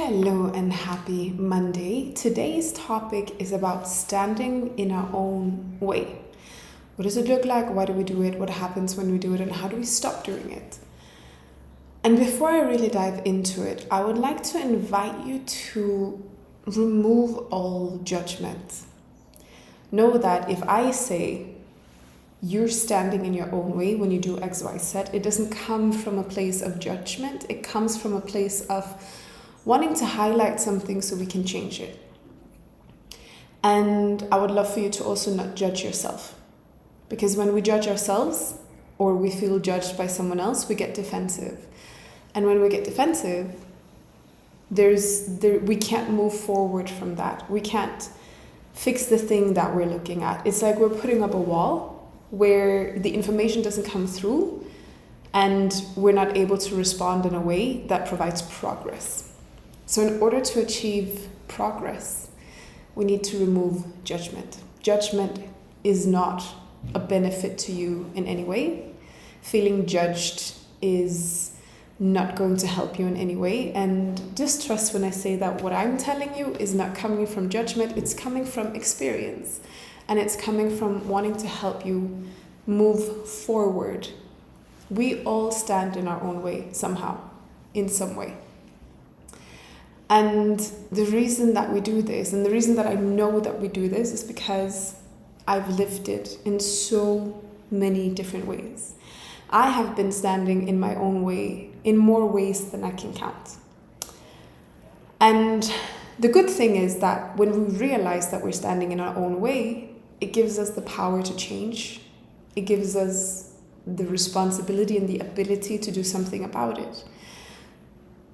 Hello and happy Monday. Today's topic is about standing in our own way. What does it look like? Why do we do it? What happens when we do it? And how do we stop doing it? And before I really dive into it, I would like to invite you to remove all judgment. Know that if I say you're standing in your own way when you do X, Y, Z, it doesn't come from a place of judgment. It comes from a place of wanting to highlight something so we can change it. And I would love for you to also not judge yourself. Because when we judge ourselves or we feel judged by someone else, we get defensive. And when we get defensive, we can't move forward from that. We can't fix the thing that we're looking at. It's like we're putting up a wall where the information doesn't come through and we're not able to respond in a way that provides progress. So in order to achieve progress, we need to remove judgment. Judgment is not a benefit to you in any way. Feeling judged is not going to help you in any way. And just trust when I say that what I'm telling you is not coming from judgment, it's coming from experience. And it's coming from wanting to help you move forward. We all stand in our own way somehow, in some way. And the reason that we do this, and the reason that I know that we do this, is because I've lived it in so many different ways. I have been standing in my own way in more ways than I can count. And the good thing is that when we realize that we're standing in our own way, it gives us the power to change. It gives us the responsibility and the ability to do something about it.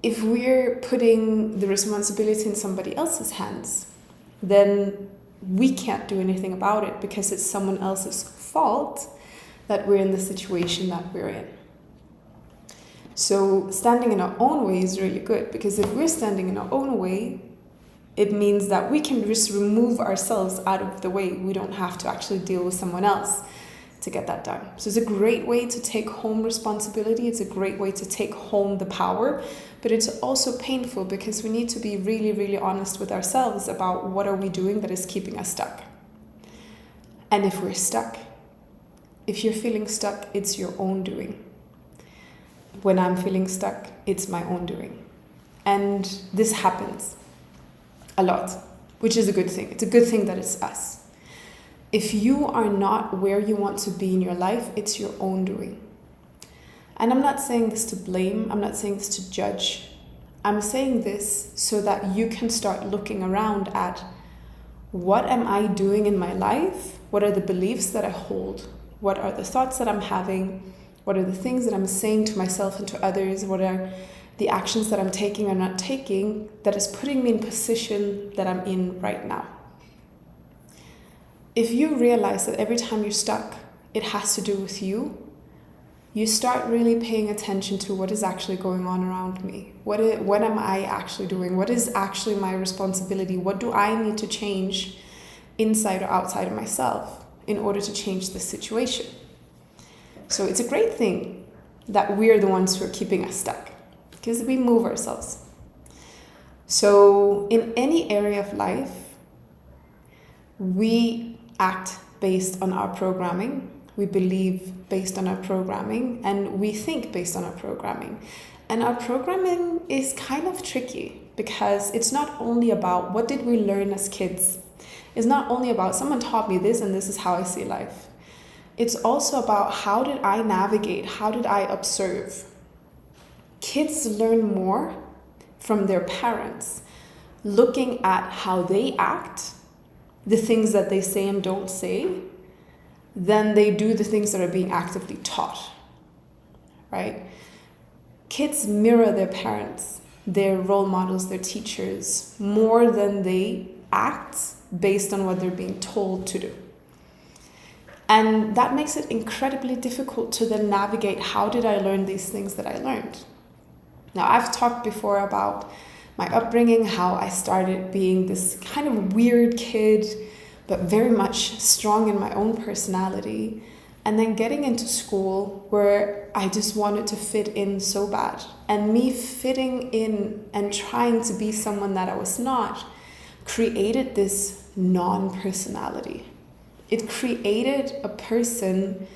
If we're putting the responsibility in somebody else's hands, then we can't do anything about it because it's someone else's fault that we're in the situation that we're in. So standing in our own way is really good, because if we're standing in our own way, it means that we can just remove ourselves out of the way. We don't have to actually deal with someone else to get that done. So it's a great way to take home responsibility. It's a great way to take home the power, but it's also painful because we need to be really, really honest with ourselves about what are we doing that is keeping us stuck. And if we're stuck, if you're feeling stuck, it's your own doing. When I'm feeling stuck, it's my own doing. And this happens a lot, which is a good thing. It's a good thing that it's us. If you are not where you want to be in your life, it's your own doing. And I'm not saying this to blame. I'm not saying this to judge. I'm saying this so that you can start looking around at, what am I doing in my life? What are the beliefs that I hold? What are the thoughts that I'm having? What are the things that I'm saying to myself and to others? What are the actions that I'm taking or not taking that is putting me in position that I'm in right now? If you realize that every time you're stuck, it has to do with you, you start really paying attention to what is actually going on around me. What am I actually doing? What is actually my responsibility? What do I need to change inside or outside of myself in order to change the situation? So it's a great thing that we're the ones who are keeping us stuck, because we move ourselves. So in any area of life, we act based on our programming, we believe based on our programming, and we think based on our programming. And our programming is kind of tricky because it's not only about what did we learn as kids. It's not only about someone taught me this and this is how I see life. It's also about how did I navigate, how did I observe. Kids learn more from their parents, looking at how they act, the things that they say and don't say, than they do the things that are being actively taught, right? Kids mirror their parents, their role models, their teachers, more than they act based on what they're being told to do. And that makes it incredibly difficult to then navigate, how did I learn these things that I learned? Now, I've talked before about my upbringing, how I started being this kind of weird kid, but very much strong in my own personality. And then getting into school where I just wanted to fit in so bad. And me fitting in and trying to be someone that I was not created this non-personality. It created a person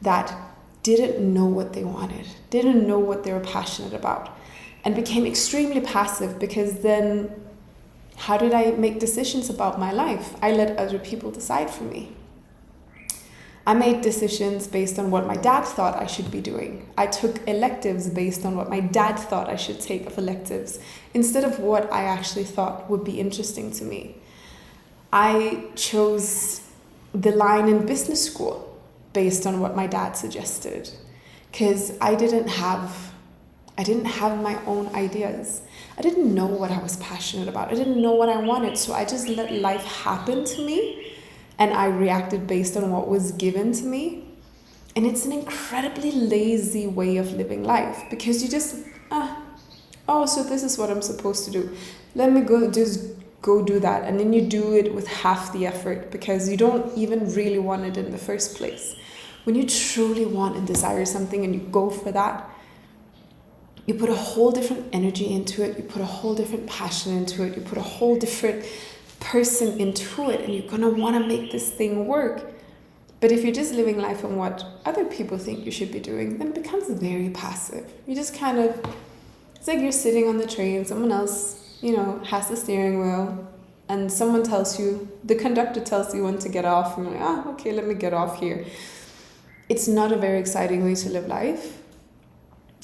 that didn't know what they wanted, didn't know what they were passionate about, and became extremely passive, because then how did I make decisions about my life? I let other people decide for me. I made decisions based on what my dad thought I should be doing. I took electives based on what my dad thought I should take of electives, instead of what I actually thought would be interesting to me. I chose the line in business school based on what my dad suggested, because I didn't have my own ideas. I didn't know what I was passionate about. I didn't know what I wanted, so I just let life happen to me, and I reacted based on what was given to me. And it's an incredibly lazy way of living life, because you just, so this is what I'm supposed to do. Let me go do that. And then you do it with half the effort, because you don't even really want it in the first place. When you truly want and desire something and you go for that, you put a whole different energy into it. You put a whole different passion into it. You put a whole different person into it, and you're going to want to make this thing work. But if you're just living life on what other people think you should be doing, then it becomes very passive. You just kind of, it's like you're sitting on the train, someone else, has the steering wheel, and someone tells you, the conductor tells you when to get off, and you're like, okay, let me get off here. It's not a very exciting way to live life.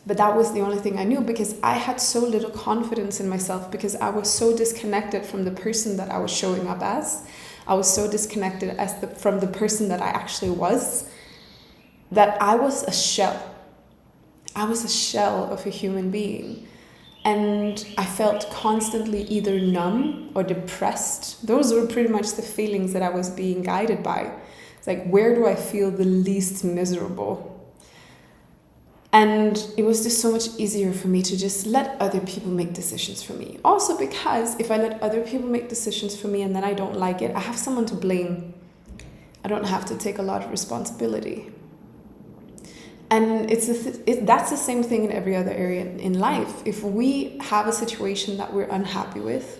But that was the only thing I knew, because I had so little confidence in myself, because I was so disconnected from the person that I was showing up as. I was so disconnected from the person that I actually was, that I was a shell. I was a shell of a human being. And I felt constantly either numb or depressed. Those were pretty much the feelings that I was being guided by. It's like, where do I feel the least miserable? And it was just so much easier for me to just let other people make decisions for me. Also because if I let other people make decisions for me and then I don't like it, I have someone to blame. I don't have to take a lot of responsibility. And that's the same thing in every other area in life. If we have a situation that we're unhappy with,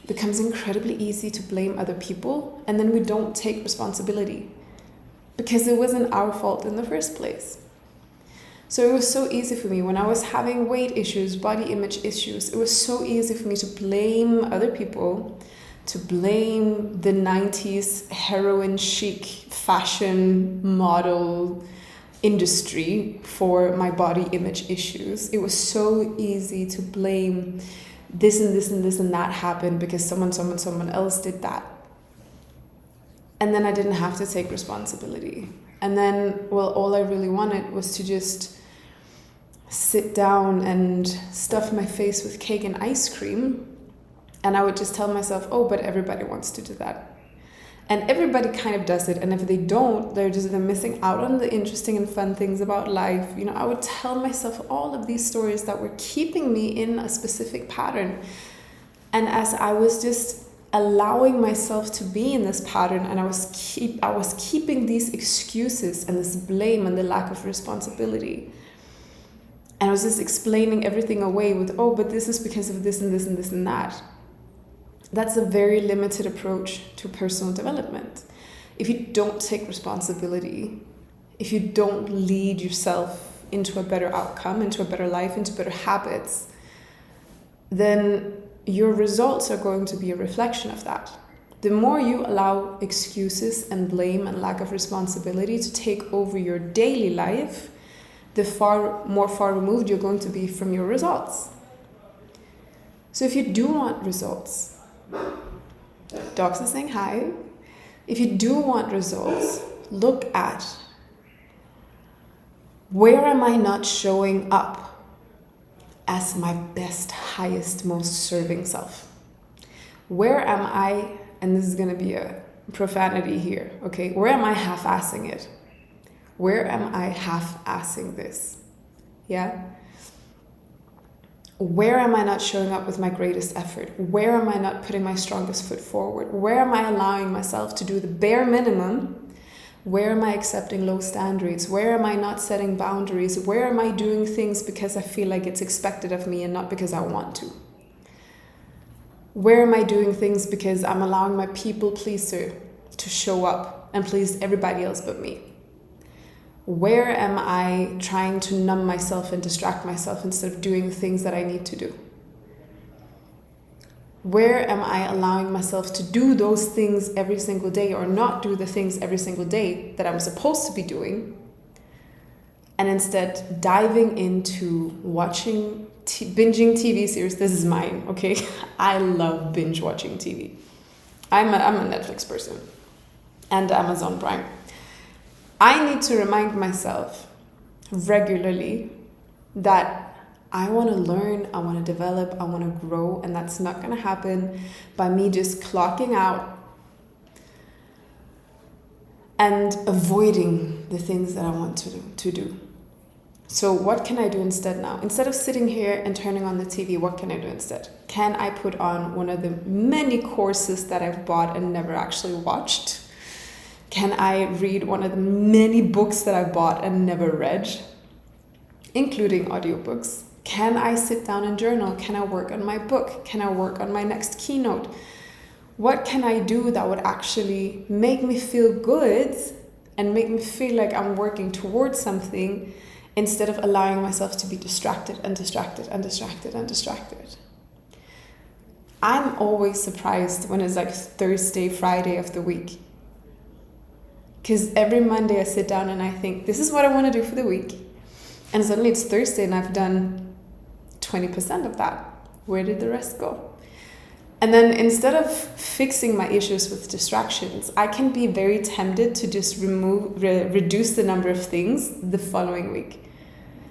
it becomes incredibly easy to blame other people, and then we don't take responsibility because it wasn't our fault in the first place. So it was so easy for me when I was having weight issues, body image issues. It was so easy for me to blame other people, to blame the 90s heroin chic fashion model industry for my body image issues. It was so easy to blame this and this and this and that happened because someone else did that. And then I didn't have to take responsibility. And then, all I really wanted was to just sit down and stuff my face with cake and ice cream. And I would just tell myself, but everybody wants to do that. And everybody kind of does it. And if they don't, they're missing out on the interesting and fun things about life. I would tell myself all of these stories that were keeping me in a specific pattern. And as I was just allowing myself to be in this pattern, and I was keeping these excuses and this blame and the lack of responsibility. And I was just explaining everything away with, but this is because of this and this and this and that. That's a very limited approach to personal development. If you don't take responsibility, if you don't lead yourself into a better outcome, into a better life, into better habits, then your results are going to be a reflection of that. The more you allow excuses and blame and lack of responsibility to take over your daily life, the far removed you're going to be from your results. So if you do want results, dogs are saying hi. If you do want results, look at, where am I not showing up as my best, highest, most serving self? Where am I, and this is going to be a profanity here, okay? Where am I half-assing it? Where am I half-assing this? Yeah? Where am I not showing up with my greatest effort? Where am I not putting my strongest foot forward? Where am I allowing myself to do the bare minimum Where am I accepting low standards? Where am I not setting boundaries? Where am I doing things because I feel like it's expected of me and not because I want to? Where am I doing things because I'm allowing my people pleaser to show up and please everybody else but me? Where am I trying to numb myself and distract myself instead of doing the things that I need to do? Where am I allowing myself to do those things every single day or not do the things every single day that I'm supposed to be doing, and instead diving into watching, binging TV series? This is mine, okay? I love binge watching TV. I'm a Netflix person and Amazon Prime. I need to remind myself regularly that I want to learn, I want to develop, I want to grow, and that's not going to happen by me just clocking out and avoiding the things that I want to do. So what can I do instead now? Instead of sitting here and turning on the TV, what can I do instead? Can I put on one of the many courses that I've bought and never actually watched? Can I read one of the many books that I bought and never read, including audiobooks? Can I sit down and journal? Can I work on my book? Can I work on my next keynote? What can I do that would actually make me feel good and make me feel like I'm working towards something instead of allowing myself to be distracted and distracted and distracted and distracted? I'm always surprised when it's like Thursday, Friday of the week. Because every Monday I sit down and I think, this is what I want to do for the week. And suddenly it's Thursday and I've done 20% of that. Where did the rest go? And then instead of fixing my issues with distractions, I can be very tempted to just reduce the number of things the following week.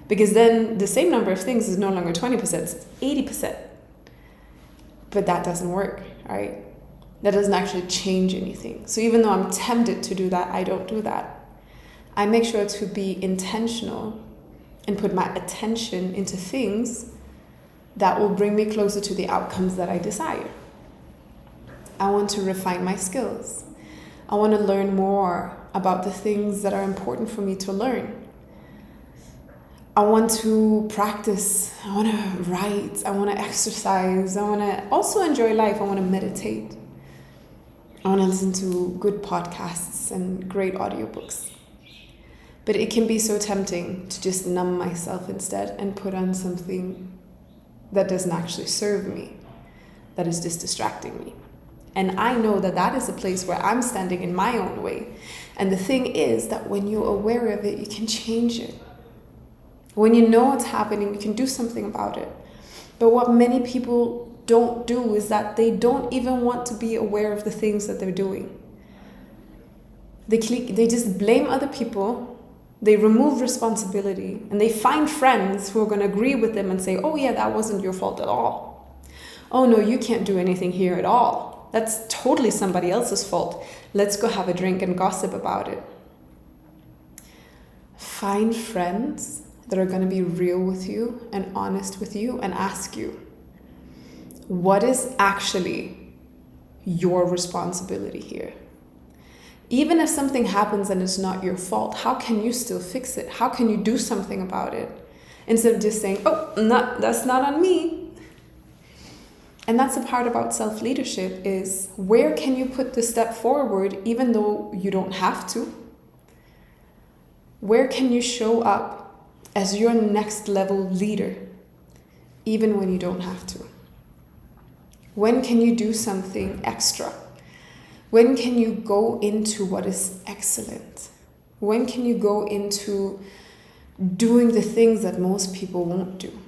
Because then the same number of things is no longer 20%, it's 80%. But that doesn't work, right? That doesn't actually change anything. So even though I'm tempted to do that, I don't do that. I make sure to be intentional and put my attention into things that will bring me closer to the outcomes that I desire. I want to refine my skills. I want to learn more about the things that are important for me to learn. I want to practice. I want to write. I want to exercise. I want to also enjoy life. I want to meditate. I want to listen to good podcasts and great audiobooks. But it can be so tempting to just numb myself instead and put on something that doesn't actually serve me, that is just distracting me. And I know that that is a place where I'm standing in my own way. And the thing is that when you're aware of it, you can change it. When you know what's happening, you can do something about it. But what many people don't do is that they don't even want to be aware of the things that they're doing. They just blame other people. They remove responsibility, and they find friends who are going to agree with them and say, oh yeah, that wasn't your fault at all. Oh no, you can't do anything here at all. That's totally somebody else's fault. Let's go have a drink and gossip about it. Find friends that are going to be real with you and honest with you and ask you, what is actually your responsibility here? Even if something happens and it's not your fault, how can you still fix it? How can you do something about it? Instead of just saying, oh, that's not on me. And that's the part about self-leadership is where can you put the step forward even though you don't have to? Where can you show up as your next level leader even when you don't have to? When can you do something extra? When can you go into what is excellent? When can you go into doing the things that most people won't do?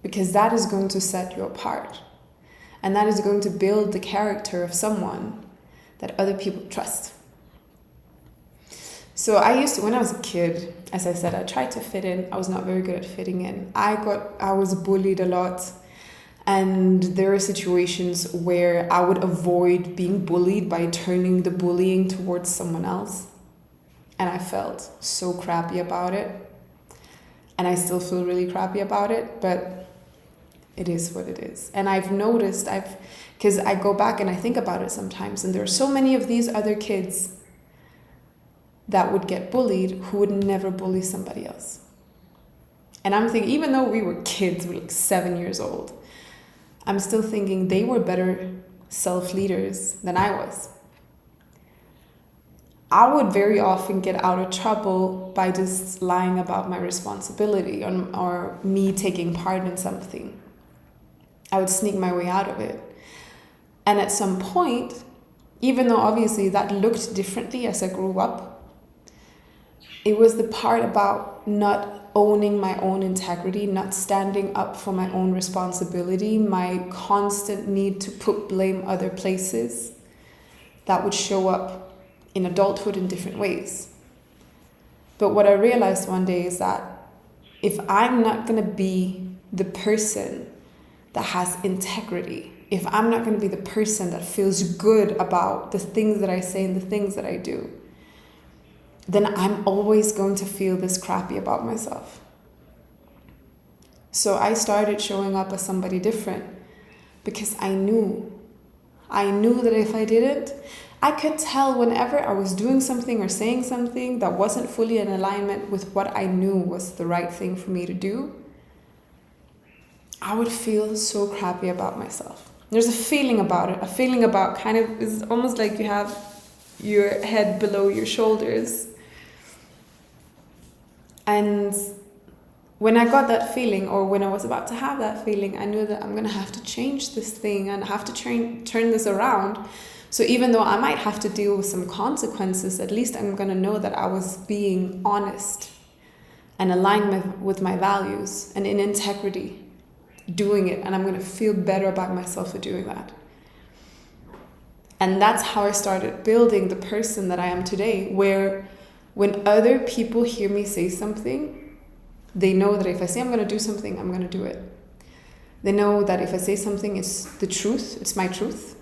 Because that is going to set you apart. And that is going to build the character of someone that other people trust. So when I was a kid, as I said, I tried to fit in. I was not very good at fitting in. I was bullied a lot. And there are situations where I would avoid being bullied by turning the bullying towards someone else. And I felt so crappy about it. And I still feel really crappy about it, but it is what it is. And I've noticed, because I go back and I think about it sometimes, and there are so many of these other kids that would get bullied who would never bully somebody else. And I'm thinking, even though we were kids, we were like 7 years old, I'm still thinking they were better self-leaders than I was. I would very often get out of trouble by just lying about my responsibility or me taking part in something. I would sneak my way out of it. And at some point, even though obviously that looked differently as I grew up, it was the part about not owning my own integrity, not standing up for my own responsibility, my constant need to put blame other places that would show up in adulthood in different ways. But what I realized one day is that if I'm not going to be the person that has integrity, if I'm not going to be the person that feels good about the things that I say and the things that I do, then I'm always going to feel this crappy about myself. So I started showing up as somebody different because I knew that if I didn't, I could tell whenever I was doing something or saying something that wasn't fully in alignment with what I knew was the right thing for me to do, I would feel so crappy about myself. There's a feeling about it, a feeling about kind of, it's almost like you have your head below your shoulders. And when I got that feeling, or when I was about to have that feeling, I knew that I'm going to have to change this thing and have to turn this around. So even though I might have to deal with some consequences, at least I'm going to know that I was being honest and aligned with my values and in integrity doing it. And I'm going to feel better about myself for doing that. And that's how I started building the person that I am today, where when other people hear me say something, they know that if I say I'm going to do something, I'm going to do it. They know that if I say something, it's the truth, it's my truth.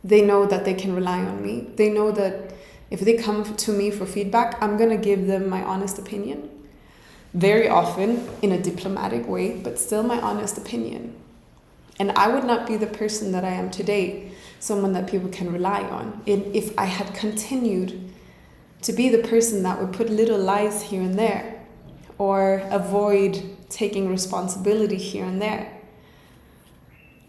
They know that they can rely on me. They know that if they come to me for feedback, I'm going to give them my honest opinion. Very often in a diplomatic way, but still my honest opinion. And I would not be the person that I am today, someone that people can rely on, if I had continued to be the person that would put little lies here and there or avoid taking responsibility here and there,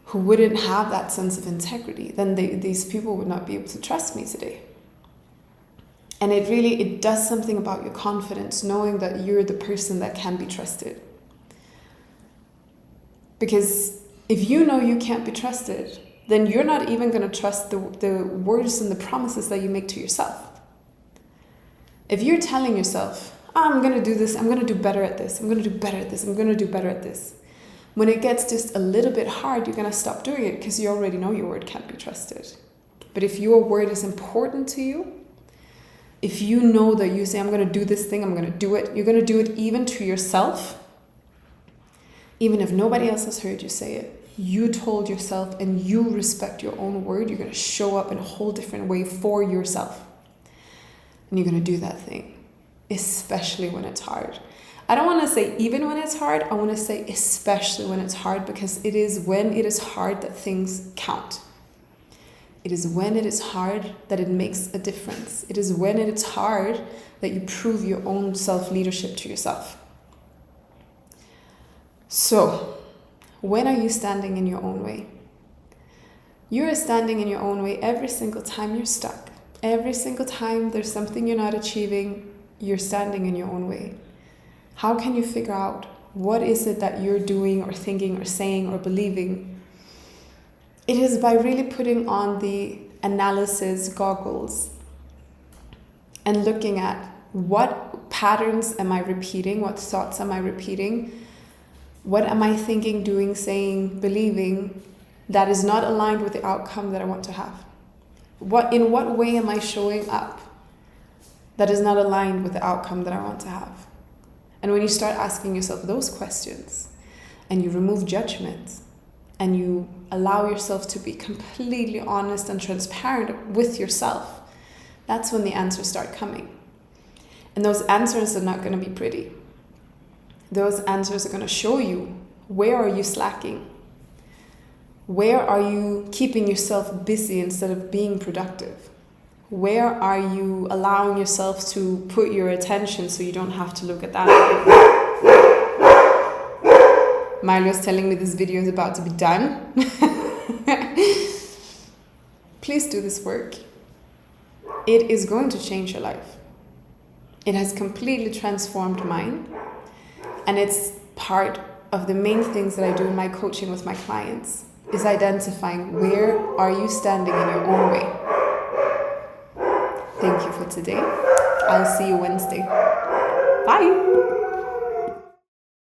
who wouldn't have that sense of integrity, then these people would not be able to trust me today. And it does something about your confidence, knowing that you're the person that can be trusted. Because if you know you can't be trusted, then you're not even going to trust the words and the promises that you make to yourself. If you're telling yourself, I'm going to do this, I'm going to do better at this, I'm going to do better at this, I'm going to do better at this, when it gets just a little bit hard, you're going to stop doing it because you already know your word can't be trusted. But if your word is important to you, if you know that you say, I'm going to do this thing, I'm going to do it, you're going to do it even to yourself, even if nobody else has heard you say it, you told yourself and you respect your own word, you're going to show up in a whole different way for yourself. And you're going to do that thing, especially when it's hard. I don't want to say even when it's hard, I want to say especially when it's hard, because it is when it is hard that things count. It is when it is hard that it makes a difference. It is when it is hard that you prove your own self-leadership to yourself. So, when are you standing in your own way? You are standing in your own way every single time you're stuck. Every single time there's something you're not achieving, you're standing in your own way. How can you figure out what is it that you're doing or thinking or saying or believing? It is by really putting on the analysis goggles and looking at what patterns am I repeating, what thoughts am I repeating, what am I thinking, doing, saying, believing that is not aligned with the outcome that I want to have. In what way am I showing up that is not aligned with the outcome that I want to have? And when you start asking yourself those questions and you remove judgment and you allow yourself to be completely honest and transparent with yourself, that's when the answers start coming. And those answers are not going to be pretty. Those answers are going to show you, where are you slacking? Where are you keeping yourself busy instead of being productive? Where are you allowing yourself to put your attention so you don't have to look at that? Milo is telling me this video is about to be done. Please do this work. It is going to change your life. It has completely transformed mine. And it's part of the main things that I do in my coaching with my clients, is identifying where are you standing in your own way. Thank you for today. I'll see you Wednesday. Bye.